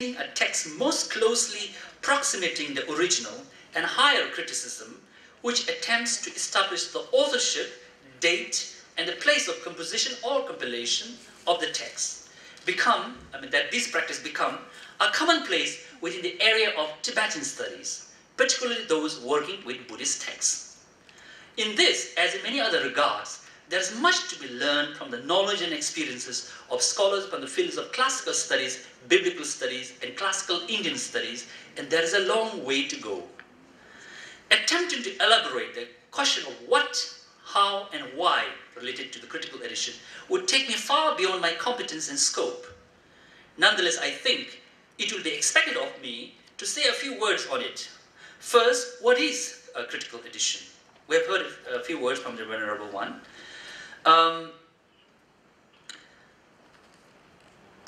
a text most closely approximating the original and higher criticism, which attempts to establish the authorship, date, and the place of composition or compilation of the text, that this practice become a commonplace within the area of Tibetan studies, particularly those working with Buddhist texts. In this, as in many other regards, there is much to be learned from the knowledge and experiences of scholars from the fields of classical studies, biblical studies, and classical Indian studies, and there is a long way to go. Attempting to elaborate the question of what, how, and why related to the critical edition would take me far beyond my competence and scope. Nonetheless, I think it will be expected of me to say a few words on it. First, what is a critical edition? We have heard a few words from the Venerable One.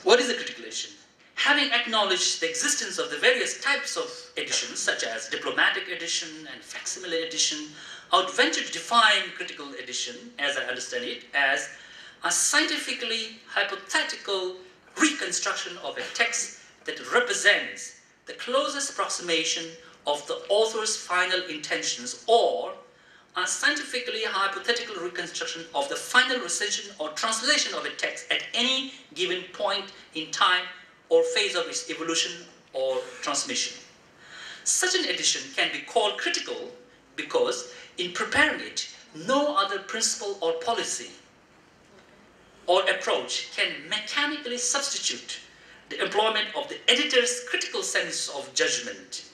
What is a critical edition? Having acknowledged the existence of the various types of editions, such as diplomatic edition and facsimile edition, I would venture to define critical edition, as I understand it, as a scientifically hypothetical reconstruction of a text that represents the closest approximation of the author's final intentions, or a scientifically hypothetical reconstruction of the final recension or translation of a text at any given point in time or phase of its evolution or transmission. Such an edition can be called critical because in preparing it, no other principle or policy or approach can mechanically substitute the employment of the editor's critical sense of judgment.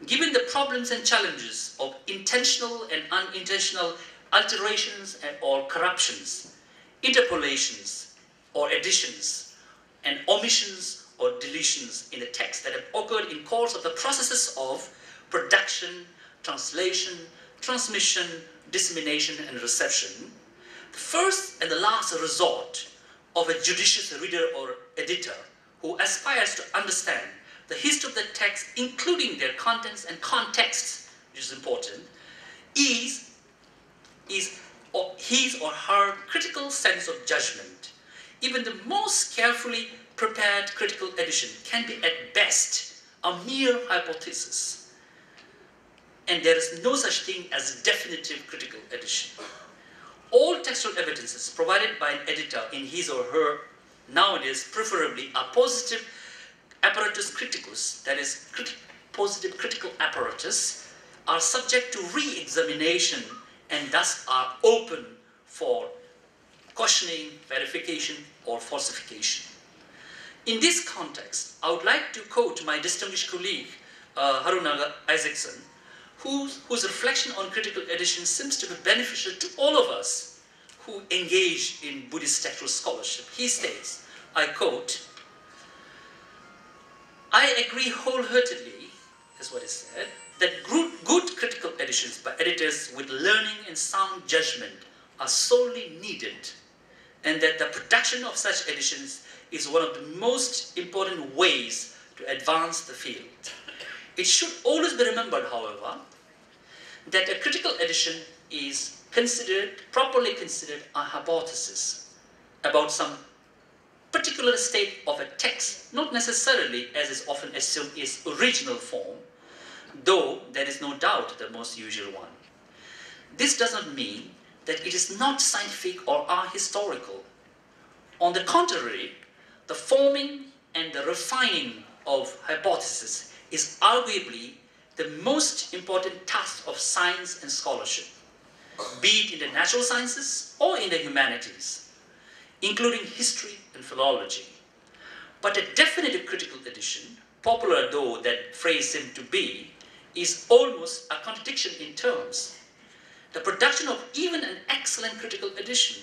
Given the problems and challenges of intentional and unintentional alterations or corruptions, interpolations or additions, and omissions or deletions in the text that have occurred in course of the processes of production, translation, transmission, dissemination, and reception, the first and the last resort of a judicious reader or editor who aspires to understand the history of the text, including their contents and context, which is important, is his or her critical sense of judgment. Even the most carefully prepared critical edition can be at best a mere hypothesis, and there is no such thing as definitive critical edition. All textual evidences provided by an editor in his or her, nowadays preferably a positive apparatus criticus, that is, positive critical apparatus, are subject to re-examination and thus are open for questioning, verification, or falsification. In this context, I would like to quote my distinguished colleague, Harunaga Isaacson, whose reflection on critical edition seems to be beneficial to all of us who engage in Buddhist textual scholarship. He states, I quote, "I agree wholeheartedly," is what he said, "that good critical editions by editors with learning and sound judgment are sorely needed, and that the production of such editions is one of the most important ways to advance the field. It should always be remembered, however, that a critical edition is properly considered a hypothesis about some particular state of a text, not necessarily, as is often assumed, its original form, though there is no doubt the most usual one. This does not mean that it is not scientific or ahistorical. On the contrary, the forming and the refining of hypothesis is arguably the most important task of science and scholarship, be it in the natural sciences or in the humanities, including history and philology. But a definitive critical edition, popular though that phrase seemed to be, is almost a contradiction in terms. The production of even an excellent critical edition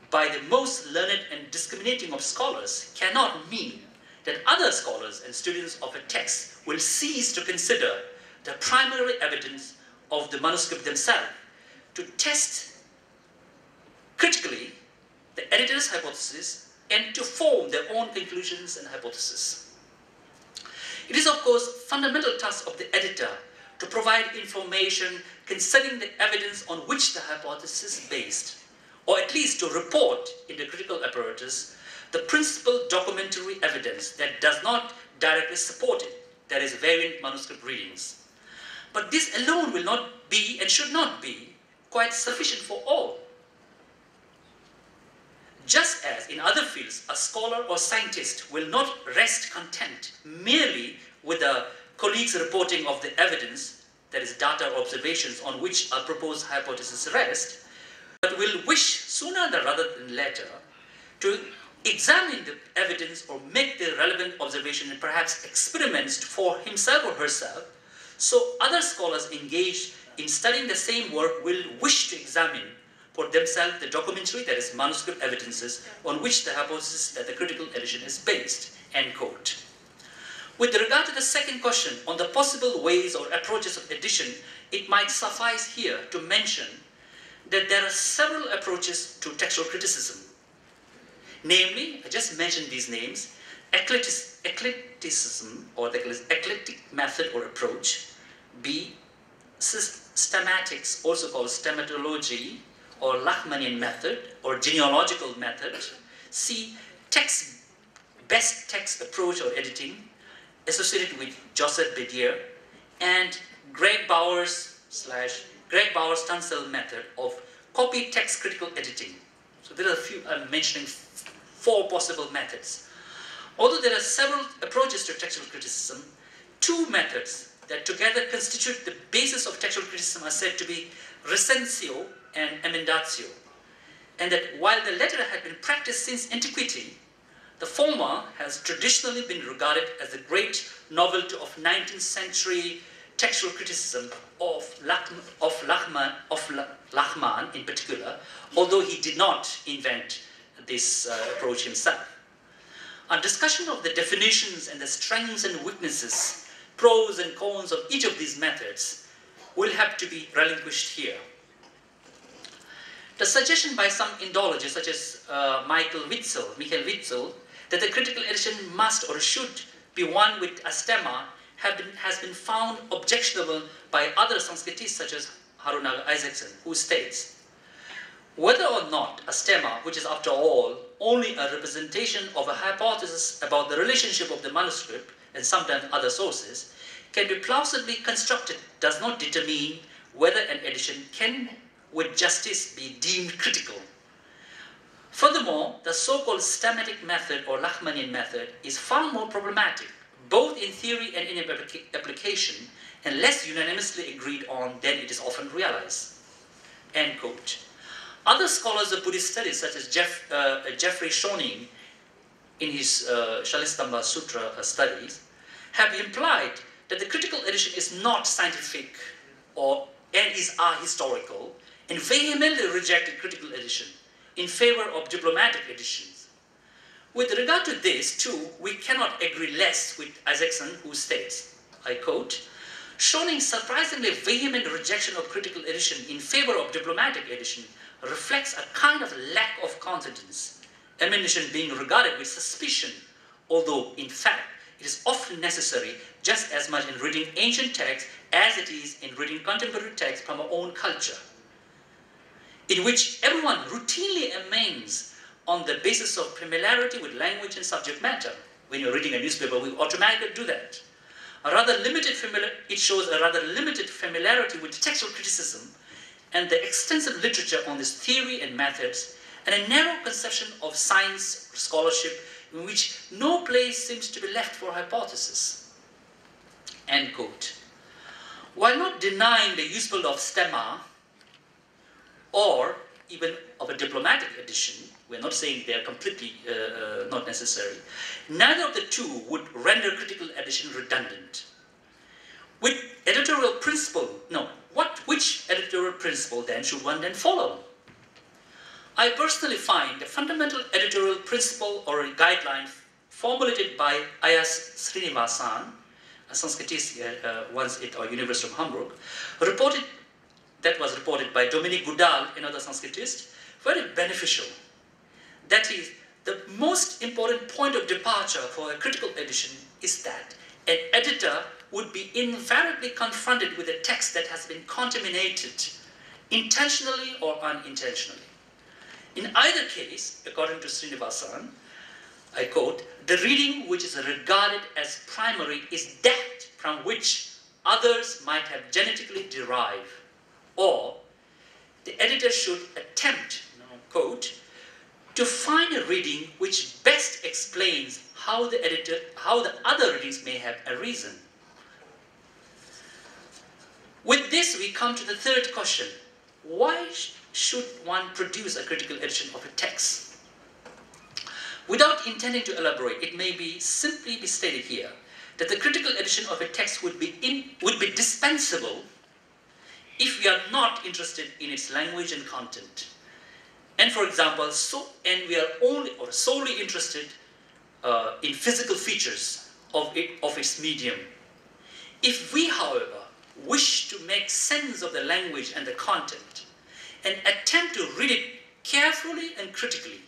by the most learned and discriminating of scholars cannot mean that other scholars and students of a text will cease to consider the primary evidence of the manuscript themselves to test critically the editor's hypothesis and to form their own conclusions and hypotheses. It is, of course, a fundamental task of the editor to provide information concerning the evidence on which the hypothesis is based, or at least to report in the critical apparatus the principal documentary evidence that does not directly support it, that is, variant manuscript readings. But this alone will not be and should not be quite sufficient for all. Just as in other fields, a scholar or scientist will not rest content merely with a colleague's reporting of the evidence, that is, data or observations on which a proposed hypothesis rests, but will wish sooner rather than later to examine the evidence or make the relevant observation and perhaps experiments for himself or herself. So other scholars engaged in studying the same work will wish to examine for themselves the documentary, that is, manuscript evidences on which the hypothesis that the critical edition is based, end quote. With regard to the second question on the possible ways or approaches of edition, it might suffice here to mention that there are several approaches to textual criticism. Namely, I just mentioned these names: eclecticism, or the eclectic method or approach; B, systematics, also called stematology, or Lachmanian method, or genealogical method; C, best text approach or editing, associated with Joseph Bédier; and Greg Bowers' Tunstall method of copy text critical editing. So there are a few, I'm mentioning 4 possible methods. Although there are several approaches to textual criticism, 2 methods that together constitute the basis of textual criticism are said to be recensio and emendatio, and that while the latter had been practiced since antiquity, the former has traditionally been regarded as the great novelty of 19th century textual criticism of Lachmann in particular, although he did not invent this approach himself. A discussion of the definitions and the strengths and weaknesses, pros and cons of each of these methods will have to be relinquished here. The suggestion by some Indologists, such as Michael Witzel, that the critical edition must or should be one with a stemma has been found objectionable by other Sanskritists such as Harunaga Isaacson, who states, whether or not a stemma, which is after all only a representation of a hypothesis about the relationship of the manuscript and sometimes other sources, can be plausibly constructed, does not determine whether an edition can with justice be deemed critical. Furthermore, the so-called stematic method or Lachmanian method is far more problematic, both in theory and in application, and less unanimously agreed on than it is often realized. End quote. Other scholars of Buddhist studies, such as Jeffrey Schoening in his Shalistamba Sutra studies, have implied that the critical edition is not scientific and is ahistorical, and vehemently rejected critical edition in favor of diplomatic editions. With regard to this, too, we cannot agree less with Isaacson, who states, I quote, Schoening's surprisingly vehement rejection of critical edition in favor of diplomatic edition reflects a kind of lack of confidence, emulation being regarded with suspicion, although, in fact, it is often necessary just as much in reading ancient texts as it is in reading contemporary texts from our own culture, in which everyone routinely amends on the basis of familiarity with language and subject matter. When you're reading a newspaper, we automatically do that. It shows a rather limited familiarity with textual criticism and the extensive literature on this theory and methods, and a narrow conception of science scholarship in which no place seems to be left for hypothesis. End quote. While not denying the usefulness of stemma or even of a diplomatic edition, we're not saying they are completely not necessary, neither of the two would render critical edition redundant. Which editorial principle then should one then follow? I personally find the fundamental editorial principle or guideline formulated by I.S. Srinivasan, a Sanskritist once at our University of Hamburg, that was reported by Dominique Goudal, another Sanskritist, very beneficial. That is, the most important point of departure for a critical edition is that an editor would be invariably confronted with a text that has been contaminated, intentionally or unintentionally. In either case, according to Srinivasan, I quote, "The reading which is regarded as primary is that from which others might have genetically derived," or the editor should attempt, quote, "to find a reading which best explains how the other readings may have arisen." With this, we come to the third question. Why should one produce a critical edition of a text? Without intending to elaborate, it may be simply be stated here that the critical edition of a text would be dispensable if we are not interested in its language and content. And for example, we are only or solely interested in physical features of its medium. If we, however, wish to make sense of the language and the content and attempt to read it carefully and critically,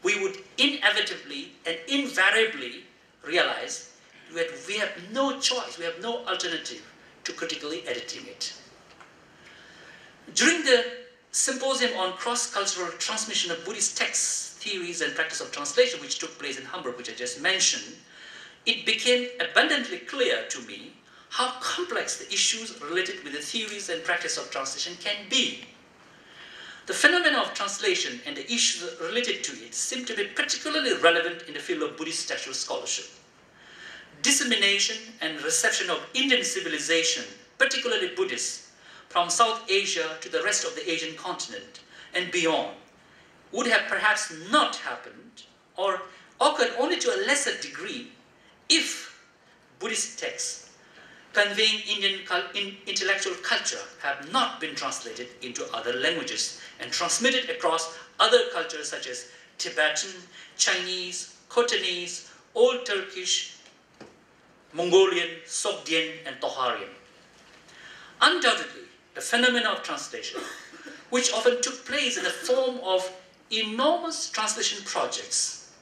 we would inevitably and invariably realize that we have no choice, we have no alternative to critically editing it. During the symposium on cross-cultural transmission of Buddhist texts, theories, and practice of translation, which took place in Hamburg, which I just mentioned, it became abundantly clear to me how complex the issues related with the theories and practice of translation can be. The phenomena of translation and the issues related to it seem to be particularly relevant in the field of Buddhist textual scholarship. Dissemination and reception of Indian civilization, particularly Buddhists, from South Asia to the rest of the Asian continent and beyond, would have perhaps not happened or occurred only to a lesser degree if Buddhist texts conveying Indian intellectual culture have not been translated into other languages and transmitted across other cultures such as Tibetan, Chinese, Khotanese, Old Turkish, Mongolian, Sogdian, and Toharian. Undoubtedly, the phenomena of translation, which often took place in the form of enormous translation projects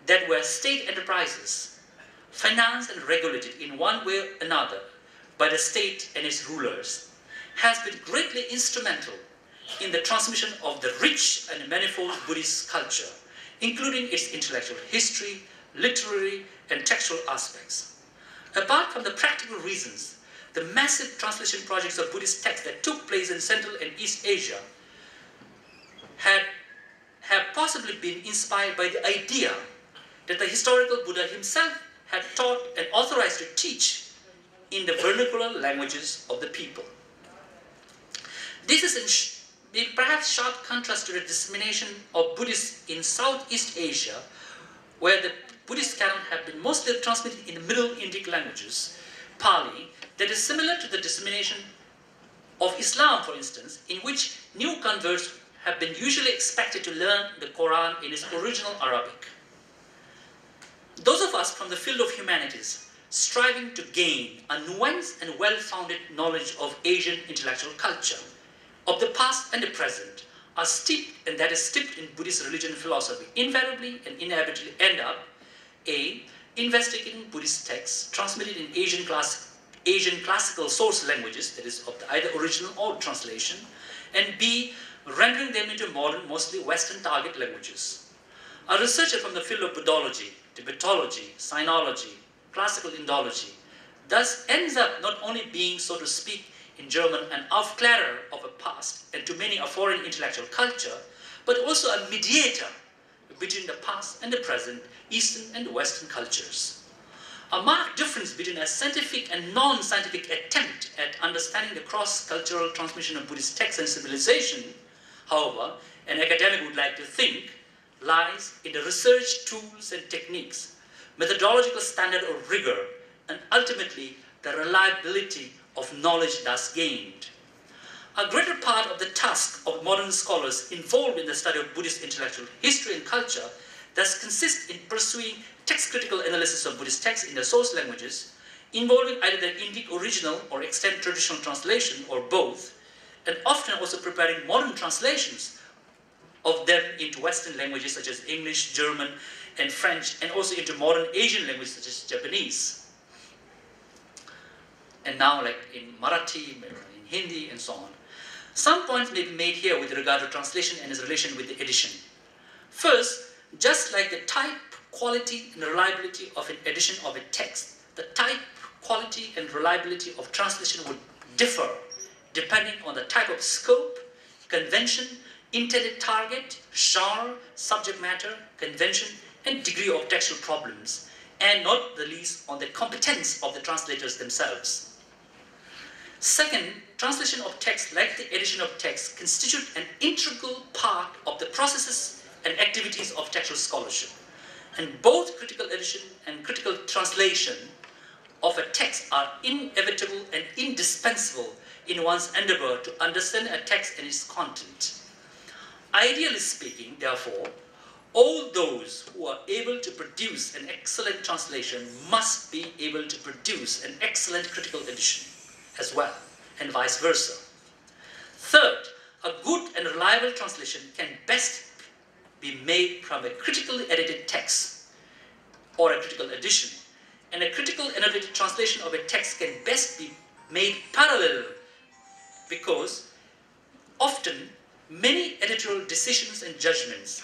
that were state enterprises, financed and regulated in one way or another by the state and its rulers, has been greatly instrumental in the transmission of the rich and manifold Buddhist culture, including its intellectual history, literary, and textual aspects. Apart from the practical reasons, the massive translation projects of Buddhist texts that took place in Central and East Asia have possibly been inspired by the idea that the historical Buddha himself had taught and authorized to teach in the vernacular languages of the people. This is in perhaps sharp contrast to the dissemination of Buddhists in Southeast Asia, where the Buddhist canon have been mostly transmitted in the Middle Indic languages, Pali, that is similar to the dissemination of Islam, for instance, in which new converts have been usually expected to learn the Quran in its original Arabic. Those of us from the field of humanities striving to gain a nuanced and well-founded knowledge of Asian intellectual culture, of the past and the present, are steeped, and that is steeped in Buddhist religion and philosophy, invariably and inevitably end up A. investigating Buddhist texts transmitted in Asian classical source languages, that is of the either original or translation, and B. rendering them into modern, mostly Western target languages. A researcher from the field of Buddhology, Tibetology, Sinology, classical Indology, thus ends up not only being, so to speak, in German, an Aufklärer of a past and to many a foreign intellectual culture, but also a mediator between the past and the present, Eastern and Western cultures. A marked difference between a scientific and non-scientific attempt at understanding the cross-cultural transmission of Buddhist texts and civilization, however, an academic would like to think, lies in the research tools and techniques, methodological standard of rigor, and ultimately the reliability of knowledge thus gained. A greater part of the task of modern scholars involved in the study of Buddhist intellectual history and culture thus consists in pursuing text-critical analysis of Buddhist texts in their source languages, involving either the Indic original or extant traditional translation, or both, and often also preparing modern translations of them into Western languages such as English, German, and French, and also into modern Asian languages such as Japanese. And now like in Marathi, in Hindi, and so on. Some points may be made here with regard to translation and its relation with the edition. First, just like the type quality and reliability of an edition of a text, the type, quality, and reliability of translation would differ depending on the type of scope, convention, intended target, genre, subject matter, convention, and degree of textual problems, and not the least on the competence of the translators themselves. Second, translation of text, like the edition of text, constitute an integral part of the processes and activities of textual scholarship. And both critical edition and critical translation of a text are inevitable and indispensable in one's endeavor to understand a text and its content. Ideally speaking, therefore, all those who are able to produce an excellent translation must be able to produce an excellent critical edition as well, and vice versa. Third, a good and reliable translation can best be made from a critically edited text or a critical edition, and a critical and edited translation of a text can best be made parallel, because often many editorial decisions and judgments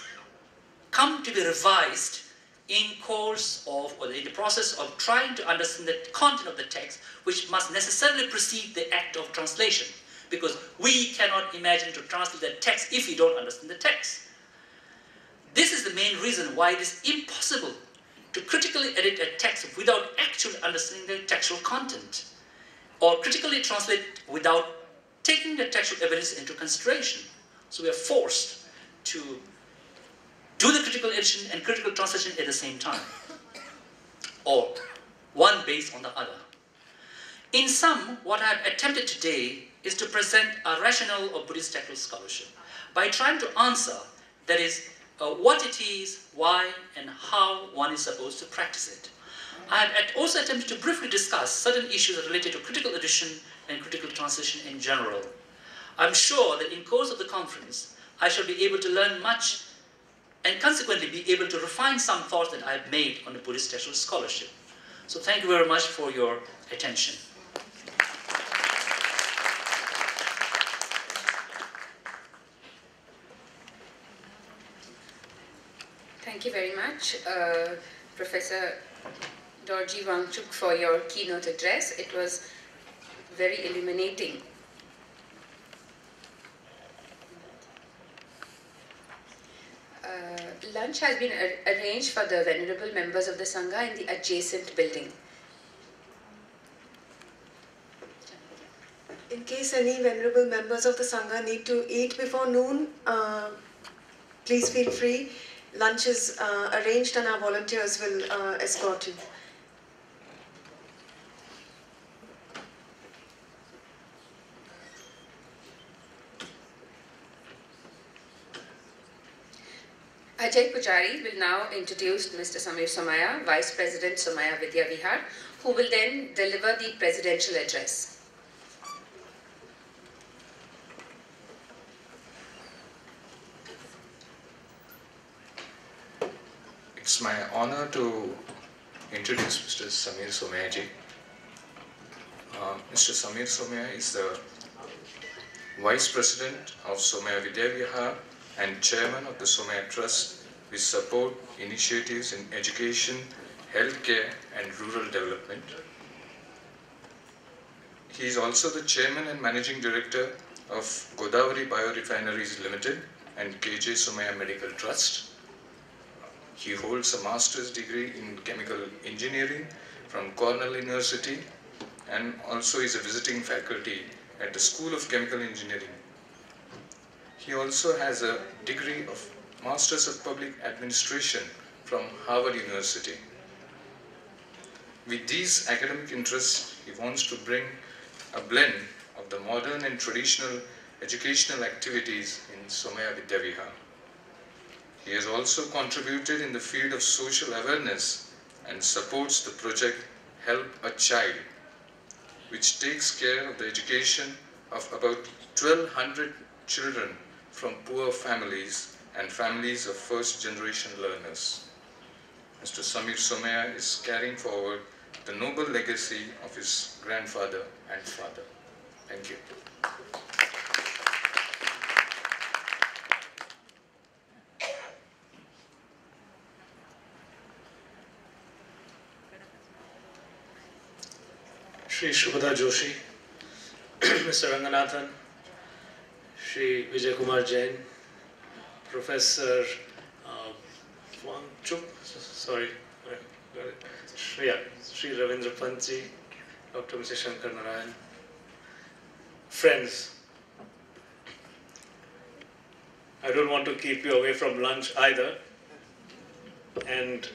come to be revised in course of, or in the process of trying to understand the content of the text, which must necessarily precede the act of translation, because we cannot imagine to translate the text if we don't understand the text. This is the main reason why it is impossible to critically edit a text without actually understanding the textual content, or critically translate without taking the textual evidence into consideration. So we are forced to do the critical edition and critical translation at the same time, or one based on the other. In sum, what I have attempted today is to present a rationale of Buddhist textual scholarship by trying to answer, that is, what it is, why, and how one is supposed to practice it. I have also attempted to briefly discuss certain issues related to critical edition and critical translation in general. I'm sure that in course of the conference, I shall be able to learn much and consequently be able to refine some thoughts that I have made on the Buddhist textual scholarship. So thank you very much for your attention. Thank you very much, Professor Dorji Wangchuk, for your keynote address. It was very illuminating. Lunch has been arranged for the venerable members of the Sangha in the adjacent building. In case any venerable members of the Sangha need to eat before noon, please feel free. Lunch is arranged and our volunteers will escort you. Ajay Pujari will now introduce Mr. Samir Somaya, Vice President Somaya Vidya Vihar, who will then deliver the presidential address. It's my honor to introduce Mr. Samir Somaya ji. Mr. Samir Somaya is the Vice President of Somaya Vidya Vihar and Chairman of the Somaya Trust, which support initiatives in education, healthcare and rural development. He is also the Chairman and Managing Director of Godavari Biorefineries Limited and KJ Somaya Medical Trust. He holds a master's degree in chemical engineering from Cornell University and also is a visiting faculty at the School of Chemical Engineering. He also has a degree of Masters of Public Administration from Harvard University. With these academic interests, he wants to bring a blend of the modern and traditional educational activities in Somaya Vidya Vihar. He has also contributed in the field of social awareness and supports the project Help a Child, which takes care of the education of about 1,200 children from poor families and families of first-generation learners. Mr. Samir Somaya is carrying forward the noble legacy of his grandfather and father. Thank you. Shri Shubhada Joshi, Mr. Ranganathan, Shri Vijay Kumar Jain, Professor Wangchuk, sorry, Shri Ravindra Pantji, Dr. Mr. Shankar Narayan, friends. I don't want to keep you away from lunch either, and